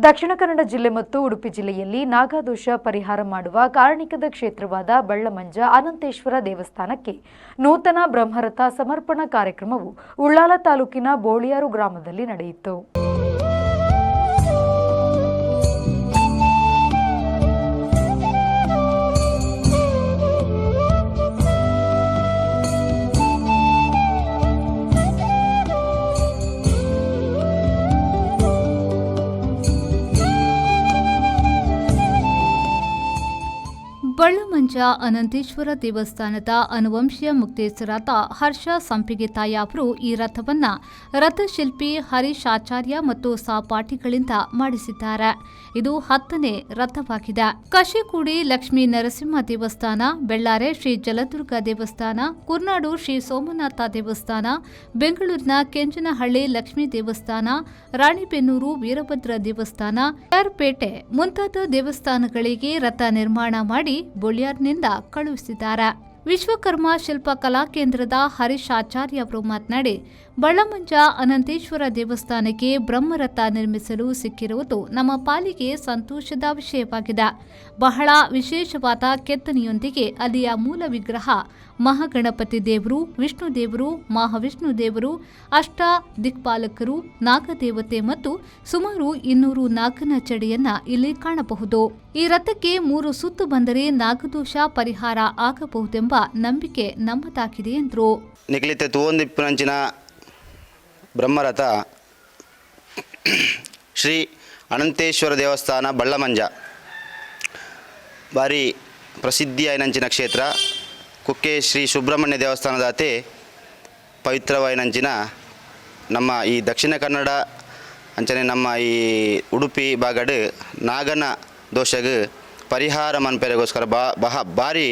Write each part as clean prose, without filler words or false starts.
ದಕ್ಷಿಣ ಕನ್ನಡ ಜಿಲ್ಲೆ ಮತ್ತು ಉಡುಪಿ ಜಿಲ್ಲೆಯಲ್ಲಿ ನಾಗದೋಷ ಪರಿಹಾರ ಮಾಡುವ ಕಾರಣಿಕದ ಕ್ಷೇತ್ರವಾದ ಬಳ್ಳಮಂಜ ಅನಂತೇಶ್ವರ ದೇವಸ್ಥಾನಕ್ಕೆ ನೂತನ ಬ್ರಹ್ಮರಥ ಸಮರ್ಪಣಾ ಕಾರ್ಯಕ್ರಮವು ಉಳ್ಳಾಲ ತಾಲೂಕಿನ ಬೋಳಿಯಾರು ಗ್ರಾಮದಲ್ಲಿ ನಡೆಯಿತು. ಬಳ್ಳಮಂಜ ಅನಂತೇಶ್ವರ ದೇವಸ್ಥಾನದ ಅನುವಂಶೀಯ ಮುಕ್ತೇಸರಾದ ಹರ್ಷ ಸಂಪಿಗೆ ತಾಯಿ ಅವರು ಈ ರಥವನ್ನು ರಥಶಿಲ್ಪಿ ಹರೀಶ್ ಆಚಾರ್ಯ ಮತ್ತು ಸಹಪಾಠಿಗಳಿಂದ ಮಾಡಿಸಿದ್ದಾರೆ. ಇದು 10ನೇ ರಥವಾಗಿದೆ. ಕಶಿಕೂಡಿ ಲಕ್ಷ್ಮೀ ನರಸಿಂಹ ದೇವಸ್ಥಾನ, ಬೆಳ್ಳಾರೆ ಶ್ರೀ ಜಲದುರ್ಗ ದೇವಸ್ಥಾನ, ಕುರ್ನಾಡು ಶ್ರೀ ಸೋಮನಾಥ ದೇವಸ್ಥಾನ, ಬೆಂಗಳೂರಿನ ಕೆಂಚನಹಳ್ಳಿ ಲಕ್ಷ್ಮೀ ದೇವಸ್ಥಾನ, ರಾಣಿಬೆನ್ನೂರು ವೀರಭದ್ರ ದೇವಸ್ಥಾನ, ಪೇಟೆ ಮುಂತಾದ ದೇವಸ್ಥಾನಗಳಿಗೆ ರಥ ನಿರ್ಮಾಣ ಮಾಡಿ ಬೋಳಿಯಾರ್ನಿಂದ ಕಳುಹಿಸಿದ್ದಾರೆ. ವಿಶ್ವಕರ್ಮ ಶಿಲ್ಪ ಕಲಾ ಕೇಂದ್ರದ ಹರೀಶ್ ಆಚಾರ್ಯ ಅವರು ಮಾತನಾಡಿ, ಬಳ್ಳಮಂಜ ಅನಂತೇಶ್ವರ ದೇವಸ್ಥಾನಕ್ಕೆ ಬ್ರಹ್ಮರಥ ನಿರ್ಮಿಸಲು ಸಿಕ್ಕಿರುವುದು ನಮ್ಮ ಪಾಲಿಗೆ ಸಂತೋಷದ ವಿಷಯವಾಗಿದೆ. ಬಹಳ ವಿಶೇಷವಾದ ಕೆತ್ತನೆಯೊಂದಿಗೆ ಅಲ್ಲಿಯ ಮೂಲ ವಿಗ್ರಹ ಮಹಾಗಣಪತಿ ದೇವರು, ವಿಷ್ಣು ದೇವರು, ಮಹಾವಿಷ್ಣು ದೇವರು, ಅಷ್ಟ ದಿಕ್ಪಾಲಕರು, ನಾಗದೇವತೆ ಮತ್ತು ಸುಮಾರು 200 ನಾಗನ ಚಡಿಯನ್ನ ಇಲ್ಲಿ ಕಾಣಬಹುದು. ಈ ರಥಕ್ಕೆ 3 ಸುತ್ತು ಬಂದರೆ ನಾಗದೋಷ ಪರಿಹಾರ ಆಗಬಹುದೆಂಬ ನಂಬಿಕೆ ನಮ್ಮದಾಗಿದೆ ಎಂದರು. ನಿಖಲಿತ ತೂವೊಂದಿಪ್ಪುನಂಚಿನ ಬ್ರಹ್ಮರಥ ಶ್ರೀ ಅನಂತೇಶ್ವರ ದೇವಸ್ಥಾನ ಬಳ್ಳಮಂಜ ಭಾರಿ ಪ್ರಸಿದ್ಧಿಯಾಯಿನಂಚಿನ ಕ್ಷೇತ್ರ. ಕುಕ್ಕೆ ಶ್ರೀ ಸುಬ್ರಹ್ಮಣ್ಯ ದೇವಸ್ಥಾನದಾತೆ ಪವಿತ್ರವಾಯಿನಂಚಿನ ನಮ್ಮ ಈ ದಕ್ಷಿಣ ಕನ್ನಡ ಅಂಚನೆ ನಮ್ಮ ಈ ಉಡುಪಿ ಬಾಗಡ್ ನಾಗನ ದೋಷಗ್ ಪರಿಹಾರ ಮನ್ಪೆರೆಗೋಸ್ಕರ ಭಾರಿ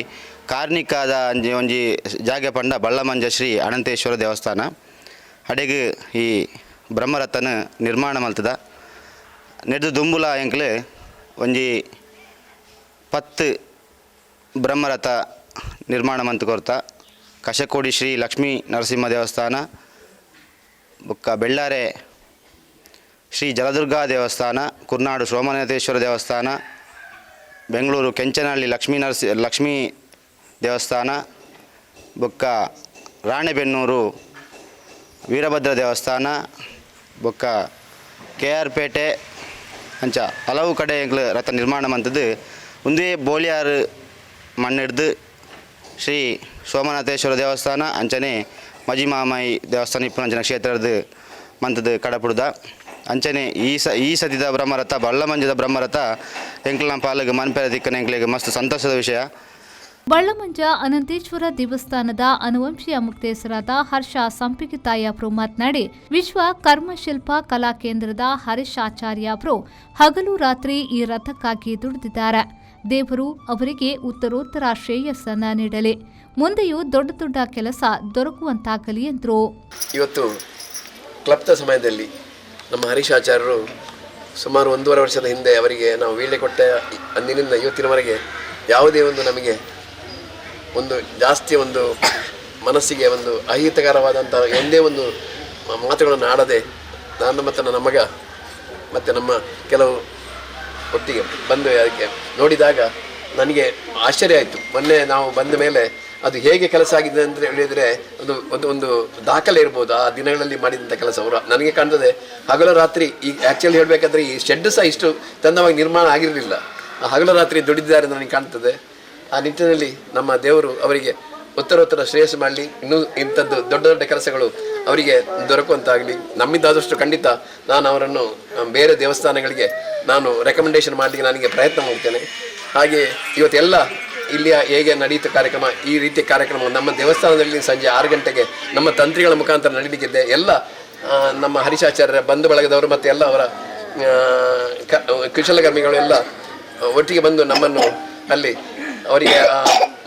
ಕಾರ್ಣಿಕಾದ ಒಂಜಿ ಜಾಗೆ ಪಂಡ ಬಳ್ಳಮಂಜ ಶ್ರೀ ಅನಂತೇಶ್ವರ ದೇವಸ್ಥಾನ ಅಡೆಗ್ ಈ ಬ್ರಹ್ಮರಥನ ನಿರ್ಮಾಣ ಮಲ್ತದ. ನೆಡ್ದು ದುಂಬುಲ ಎಂಕ್ಲು ಒಂಜಿ 10 ಬ್ರಹ್ಮರಥ ನಿರ್ಮಾಣ ಮಂತ್ ಕೊರ್ತ. ಕಶಕೋಡಿ ಶ್ರೀ ಲಕ್ಷ್ಮೀ ನರಸಿಂಹ ದೇವಸ್ಥಾನ, ಬೊಕ್ಕ ಬೆಳ್ಳಾರೆ ಶ್ರೀ ಜಲದುರ್ಗ ದೇವಸ್ಥಾನ, ಕುರ್ನಾಡು ಸೋಮನಾಥೇಶ್ವರ ದೇವಸ್ಥಾನ, ಬೆಂಗಳೂರು ಕೆಂಚನಹಳ್ಳಿ ಲಕ್ಷ್ಮೀ ದೇವಸ್ಥಾನ, ಬೊಕ್ಕ ರಾಣಿಬೆನ್ನೂರು ವೀರಭದ್ರ ದೇವಸ್ಥಾನ, ಬೊಕ್ಕ ಪೇಟೆ ಅಂಚ ಹಲವು ಕಡೆ ಎಂಕ್ಲು ರಥ ನಿರ್ಮಾಣ ಮಂತದ್ದು ಒಂದೇ ಬೋಳಿಯಾರು ಮಣ್ಣಿಡ್ದು ಶ್ರೀ ಸೋಮನಾಥೇಶ್ವರ ದೇವಸ್ಥಾನ ಅಂಚನೆ ಮಜಿಮಾಮಾಯಿ ದೇವಸ್ಥಾನ ಇಪ್ಪುನಂಚಿನ ಕ್ಷೇತ್ರದ ಮಂತದ್ದು ಕಡಪುಡ್ದ. ಅಂಚನೆ ಈ ಸತಿದ ಬ್ರಹ್ಮರಥ ಬಳ್ಳಮಂಜದ ಬ್ರಹ್ಮರಥ ಎಂಕ್ಲ ಪಾಲಿಗೆ ಮನ್ಪೆರ ದಿಕ್ಕನ ಎಂಕ್ಲಿಗೆ ಮಸ್ತ್ ಸಂತೋಷದ ವಿಷಯ. ಬಳ್ಳಮಂಜ ಅನಂತೇಶ್ವರ ದೇವಸ್ಥಾನದ ಅನುವಂಶೀಯ ಮುಕ್ತೇಸರಾದ ಹರ್ಷ ಸಂಪಿಗೆ ತಾಯಿ ಅವರು ಮಾತನಾಡಿ, ವಿಶ್ವ ಕರ್ಮಶಿಲ್ಪ ಕಲಾ ಕೇಂದ್ರದ ಹರೀಶ್ ಆಚಾರ್ಯ ಅವರು ಹಗಲು ರಾತ್ರಿ ಈ ರಥಕ್ಕಾಗಿ ದುಡಿದಿದ್ದಾರೆ. ದೇವರು ಅವರಿಗೆ ಉತ್ತರೋತ್ತರ ಶ್ರೇಯಸ್ಸನ್ನ ನೀಡಲಿ, ಮುಂದೆಯೂ ದೊಡ್ಡ ದೊಡ್ಡ ಕೆಲಸ ದೊರಕುವಂತಾಗಲಿ ಎಂದರು. ಇವತ್ತು ಕ್ಲಬ್ದ ಸಮಯದಲ್ಲಿ ನಮ್ಮ ಹರೀಶ್ ಆಚಾರ್ಯರು ಸುಮಾರು 1.5 ವರ್ಷದ ಹಿಂದೆ ಅವರಿಗೆ ನಾವು ವೀಳ್ಯ ಕೊಟ್ಟ ಅಂದಿನಿಂದ ಇವತ್ತಿನವರೆಗೆ ಯಾವುದೇ ಒಂದು ನಮಗೆ ಒಂದು ಜಾಸ್ತಿ ಒಂದು ಮನಸ್ಸಿಗೆ ಒಂದು ಅಹಿತಕರವಾದಂಥ ಒಂದೇ ಒಂದು ಮಾತುಗಳನ್ನು ಆಡದೆ ನಾನು ಮತ್ತು ನನ್ನ ಮಗ ಮತ್ತು ನಮ್ಮ ಕೆಲವು ಒಟ್ಟಿಗೆ ಬಂದು ಅದಕ್ಕೆ ನೋಡಿದಾಗ ನನಗೆ ಆಶ್ಚರ್ಯ ಆಯಿತು. ಮೊನ್ನೆ ನಾವು ಬಂದ ಮೇಲೆ ಅದು ಹೇಗೆ ಕೆಲಸ ಆಗಿದೆ ಅಂತ ಹೇಳಿದರೆ ಒಂದು ದಾಖಲೆ ಇರ್ಬೋದು ಆ ದಿನಗಳಲ್ಲಿ ಮಾಡಿದಂಥ ಕೆಲಸ. ಅವರು ನನಗೆ ಕಾಣ್ತದೆ ಹಗಲು ರಾತ್ರಿ ಈಗ ಆ್ಯಕ್ಚುಲಿ ಹೇಳಬೇಕಾದ್ರೆ ಈ ಶೆಡ್ ಸಹ ಇಷ್ಟು ತಂದವಾಗಿ ನಿರ್ಮಾಣ ಆಗಿರಲಿಲ್ಲ. ಹಗಲು ರಾತ್ರಿ ದುಡಿದಿದ್ದಾರೆ ಅಂತ ನನಗೆ ಕಾಣ್ತದೆ. ಆ ನಿಟ್ಟಿನಲ್ಲಿ ನಮ್ಮ ದೇವರು ಅವರಿಗೆ ಉತ್ತರೋತ್ತರ ಶ್ರೇಯಸ್ಸು ಮಾಡಲಿ, ಇನ್ನೂ ಇಂಥದ್ದು ದೊಡ್ಡ ದೊಡ್ಡ ಕೆಲಸಗಳು ಅವರಿಗೆ ದೊರಕುವಂತಾಗಲಿ. ನಮ್ಮಿಂದಾದಷ್ಟು ಖಂಡಿತ ನಾನು ಅವರನ್ನು ಬೇರೆ ದೇವಸ್ಥಾನಗಳಿಗೆ ನಾನು ರೆಕಮೆಂಡೇಶನ್ ಮಾಡಲಿಕ್ಕೆ ನನಗೆ ಪ್ರಯತ್ನ ಮಾಡ್ತೇನೆ. ಹಾಗೆ ಇವತ್ತೆಲ್ಲ ಇಲ್ಲಿಯ ಹೇಗೆ ನಡೆಯುತ್ತೆ ಕಾರ್ಯಕ್ರಮ, ಈ ರೀತಿಯ ಕಾರ್ಯಕ್ರಮ ನಮ್ಮ ದೇವಸ್ಥಾನದಲ್ಲಿ ಸಂಜೆ 6 ಗಂಟೆಗೆ ನಮ್ಮ ತಂತ್ರಿಗಳ ಮುಖಾಂತರ ನಡೀಲಿಕ್ಕಿದೆ. ಎಲ್ಲ ನಮ್ಮ ಹರೀಶಾಚಾರ್ಯರ ಬಂಧು ಬಳಗದವರು ಮತ್ತು ಎಲ್ಲ ಅವರ ಕುಶಲಕರ್ಮಿಗಳು ಎಲ್ಲ ಒಟ್ಟಿಗೆ ಬಂದು ನಮ್ಮನ್ನು ಅಲ್ಲಿ ಅವರಿಗೆ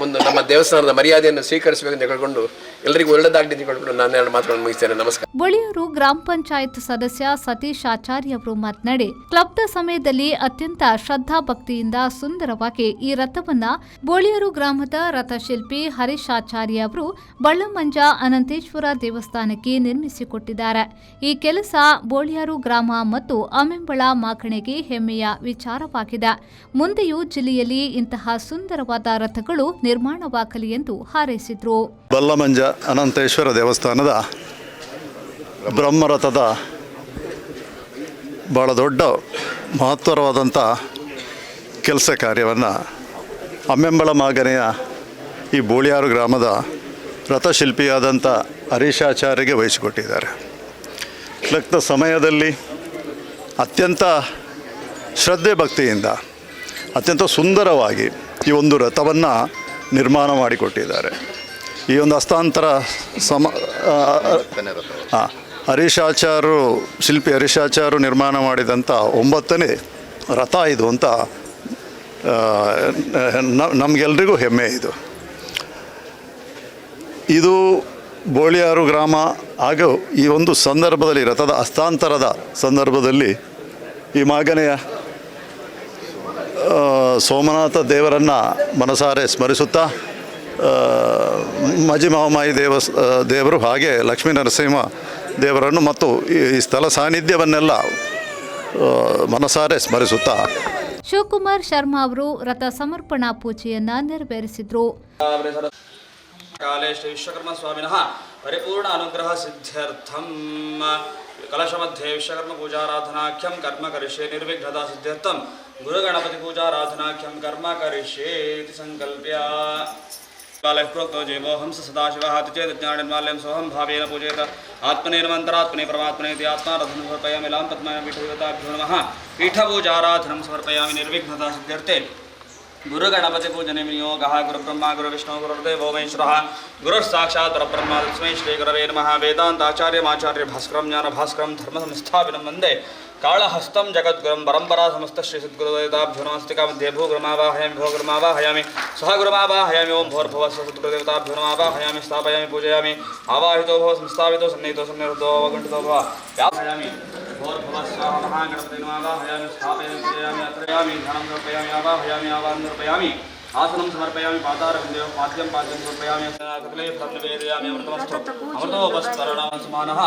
ಒಂದು ನಮ್ಮ ದೇವಸ್ಥಾನದ ಮರ್ಯಾದೆಯನ್ನು ಸ್ವೀಕರಿಸಬೇಕೆಂದು ಹೇಳಿಕೊಂಡು ಎಲ್ಲರಿಗೂ ಒಳ್ಳೆದಾಗಲಿ ತಿಳ್ಕೊಂಡು ನಾನು 2 ಮಾತುಗಳನ್ನು ಮುಗಿಸ್ತೇನೆ. ನಮಸ್ಕಾರ. ಬೊಳಿಯೂರು ಗ್ರಾಮ ಪಂಚಾಯತ್ ಸದಸ್ಯ ಸತೀಶ್ ಆಚಾರ್ಯ ಅವರು ಮಾತನಾಡಿ, ಕ್ಲಬ್ದ ಸಮಯದಲ್ಲಿ ಅತ್ಯಂತ ಶ್ರದ್ಧಾ ಭಕ್ತಿಯಿಂದ ಸುಂದರವಾಗಿ ಈ ರಥವನ್ನ ಬೊಳಿಯೂರು ಗ್ರಾಮದ ರಥಶಿಲ್ಪಿ ಹರೀಶ್ ಆಚಾರ್ಯ ಅವರು ಬಳ್ಳಮಂಜ ಅನಂತೇಶ್ವರ ದೇವಸ್ಥಾನಕ್ಕೆ ನಿರ್ಮಿಸಿಕೊಟ್ಟಿದ್ದಾರೆ. ಈ ಕೆಲಸ ಬೋಳಿಯಾರು ಗ್ರಾಮ ಮತ್ತು ಅಮೆಂಬಳ ಮಾಕಣೆಗೆ ಹೆಮ್ಮೆಯ ವಿಚಾರವಾಗಿದೆ. ಮುಂದೆಯೂ ಜಿಲ್ಲೆಯಲ್ಲಿ ಇಂತಹ ಸುಂದರವಾದ ರಥಗಳು ನಿರ್ಮಾಣವಾಗಲಿ ಎಂದು ಹಾರೈಸಿದರು. ಬಳ್ಳಮಂಜ ಅನಂತೇಶ್ವರ ದೇವಸ್ಥಾನದ ಬ್ರಹ್ಮರಥದ ಭಾಳ ದೊಡ್ಡ ಮಹತ್ತರವಾದಂಥ ಕೆಲಸ ಕಾರ್ಯವನ್ನು ಅಮ್ಮೆಂಬಳ ಮಾಗನೆಯ ಈ ಬೋಳಿಯಾರು ಗ್ರಾಮದ ರಥಶಿಲ್ಪಿಯಾದಂಥ ಹರೀಶಾಚಾರ್ಯಗೆ ವಹಿಸಿಕೊಟ್ಟಿದ್ದಾರೆ. ಕ್ಲಬ್ದ ಸಮಯದಲ್ಲಿ ಅತ್ಯಂತ ಶ್ರದ್ಧೆ ಭಕ್ತಿಯಿಂದ ಅತ್ಯಂತ ಸುಂದರವಾಗಿ ಈ ಒಂದು ರಥವನ್ನು ನಿರ್ಮಾಣ ಮಾಡಿಕೊಟ್ಟಿದ್ದಾರೆ. ಈ ಒಂದು ಹಸ್ತಾಂತರ ಹರೀಶಾಚಾರ್ಯರು ಶಿಲ್ಪಿ ಹರೀಶಾಚಾರ್ಯರು ನಿರ್ಮಾಣ ಮಾಡಿದಂಥ 9ನೇ ರಥ ಇದು ಅಂತ ನಮಗೆಲ್ರಿಗೂ ಹೆಮ್ಮೆ. ಇದು ಬೋಳಿಯಾರು ಗ್ರಾಮ ಹಾಗೂ ಈ ಒಂದು ಸಂದರ್ಭದಲ್ಲಿ ರಥದ ಹಸ್ತಾಂತರದ ಸಂದರ್ಭದಲ್ಲಿ ಈ ಮಾಗನೆಯ ಸೋಮನಾಥ ದೇವರನ್ನು ಮನಸಾರೆ ಸ್ಮರಿಸುತ್ತಾ ಮಜಿಮಹಮಾಯಿ ದೇವರು ಹಾಗೆ ಲಕ್ಷ್ಮೀ ನರಸಿಂಹ ದೇವರನ್ನು ಮತ್ತು ಈ ಸ್ಥಳ ಸಾನ್ನಿಧ್ಯವನ್ನೆಲ್ಲ ಮನಸಾರೆ ಸ್ಮರಿಸುತ್ತಾ ಶಿವಕುಮಾರ್ ಶರ್ಮಾ ಅವರು ರಥ ಸಮರ್ಪಣಾ ಪೂಜೆಯನ್ನ ನೆರವೇರಿಸಿದರು. ಕಾಲೇ ಶ್ರೀ ವಿಶ್ವಕರ್ಮ ಸ್ವಾಮಿನಃ ಪರಿಪೂರ್ಣ ಅನುಗ್ರಹ ಸಿದ್ಧ್ಯರ್ಥಂ ಕಲಶ ಮಧ್ಯೆ ವಿಶ್ವಕರ್ಮ ಪೂಜಾರಾಧನಾಖ್ಯಂ ಕರ್ಮ ಕರಿಷ್ಯೆ ನಿರ್ವಿಘ್ನತಾ ಸಿದ್ಧ್ಯರ್ಥಂ ಗುರುಗಣಪತಿ ಪೂಜಾರಾಧನಾಖ್ಯಂ ಕರ್ಮ ಕರಿಷ್ಯೆ ಇತಿ ಸಂಕಲ್ಪ್ಯ कालः प्रोक्तो जीवो हंस सदाशिवः तिचेतज्ञानिर्माल्यं सोऽहं भावेन पूजयेत आत्मनेनमन्तरात्मने परमात्मनेति आत्माराधनं समर्पयामि लां पद्माय पीठदेवताभ्यो नमः पीठपूजाराधनं समर्पयामि निर्विघ्नता सिद्ध्यर्थे गुरुगणपति पूजने विनियोगः गुरुब्रह्मा गुरुविष्णु गुरुर्देवो महेश्वरः गुरुस्साक्षात् परब्रह्म तस्मै श्रीगुरवे नमः वेदान्ताचार्यमाचार्य भास्करं ज्ञानभास्करं धर्मसंस्थापिनं वन्दे कालहस्तं जगद्गुरुं परम्परा समस्त श्री सद्गुरुदेवताभ्यो नमस्तिका मध्ये भूगुरुमावाहयामि भोगुरुमावाहयामि सह गुरुमावाहयामि ओं भोर्भुवः सद्गुरुदेवताभ्यो नमावाहयामि स्थापयामि पूजयामि आवाहितो भव संस्थापितो सन्निहितो सन्निर्तो अवगण्ठितो भव व्यापयामि भोर्भुवः स्वाहा महागणपते नमावाहयामि स्थापयामि पूजयामि अत्रयामि धनं समर्पयामि आवाहयामि आवाहनं समर्पयामि आसनं समर्पयामि पादारविन्दयोः पाद्यं समर्पयामि कपिले फलं निवेदयामि अमृतमस्तु अमृतोपस्तरणं समानः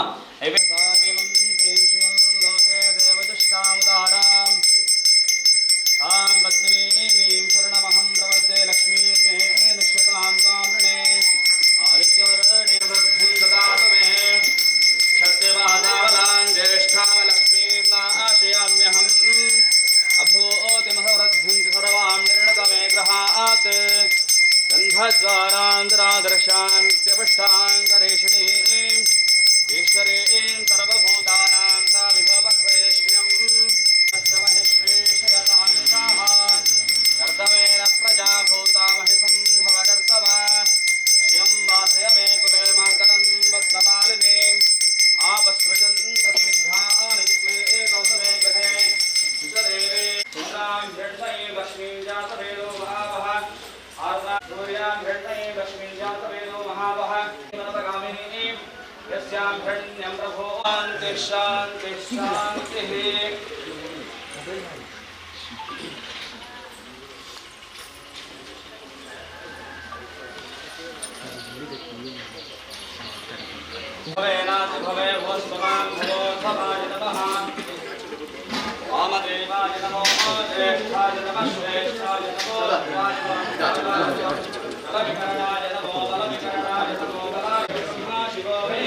तां पद्मिनीं शरणमहं प्रपद्ये लक्ष्मीर्मे निश्यतां तां वृणे आदित्यवर्णे वृद्धिं ददातु मे क्षत्रियमातावलां ज्येष्ठां लक्ष्मीं नाशयाम्यहम् अभूतिमसवृद्धिं च सर्वां निर्णत मे गृहात् गन्धद्वारान्तरादर्शां नित्यपुष्टां करेषिणीम् ईश्वरीं सर्वभूतानां तामिह बह्वेष्ट्यम् कर्तमेन प्रजा भूता महिषं भवकर्तवा यं वासय मे कुले मातरं बद्धमालिनीम् आपसृजन्तस्निग्धानि युक्ले कौसमे गते विचरेरे सूर्यां हिरण्मयीं लक्ष्मीं जातवेदो महावः सूर्यां हिरण्मयीं लक्ष्मीं जातवेदो महावः मनतगामिनीं यस्यां हिरण्यं प्रभो शान्तिः शान्तिः भवेनाथ भवे भोस्वां भवोत्थमाय नमः वामदेवाय नमो ज्येष्ठाय नमः श्रेष्ठाय नमो बलविकरणाय नमो बलविकरणाय नमो बलाय शिवो मे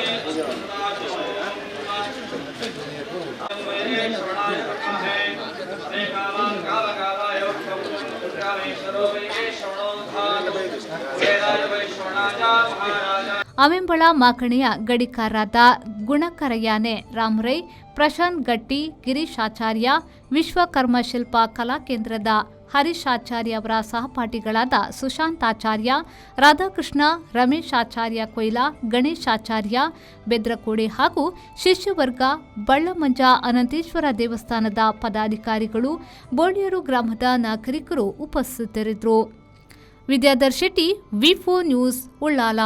शरणाय नमः हरे कामां कावकावाय कामेश्वरो वैश्वरोद्धार वेदाय वैश्वराय महाराज ಅಮೆಂಬಳ ಮಾಕಣೆಯ ಗಡಿಕಾರರಾದ ಗುಣಕರಯಾನೆ ರಾಮರೈ, ಪ್ರಶಾಂತ್ ಗಟ್ಟಿ, ಗಿರೀಶ್ ಆಚಾರ್ಯ, ವಿಶ್ವಕರ್ಮ ಶಿಲ್ಪ ಕಲಾಕೇಂದ್ರದ ಹರೀಶ್ ಆಚಾರ್ಯ ಅವರ ಸಹಪಾಠಿಗಳಾದ ಸುಶಾಂತ್ ಆಚಾರ್ಯ, ರಾಧಾಕೃಷ್ಣ, ರಮೇಶ್ ಆಚಾರ್ಯ ಕೊಯ್ಲಾ, ಗಣೇಶ್ ಆಚಾರ್ಯ ಬೆದ್ರಕೋಡೆ ಹಾಗೂ ಶಿಷ್ಯವರ್ಗ, ಬಳ್ಳಮಂಜ ಅನಂತೇಶ್ವರ ದೇವಸ್ಥಾನದ ಪದಾಧಿಕಾರಿಗಳು, ಬೋಳಿಯೂರು ಗ್ರಾಮದ ನಾಗರಿಕರು ಉಪಸ್ಥಿತರಿದ್ದರು. ವಿದ್ಯಾಧರ್ ಶೆಟ್ಟಿ, ವಿ4 ನ್ಯೂಸ್, ಉಳ್ಳಾಲ.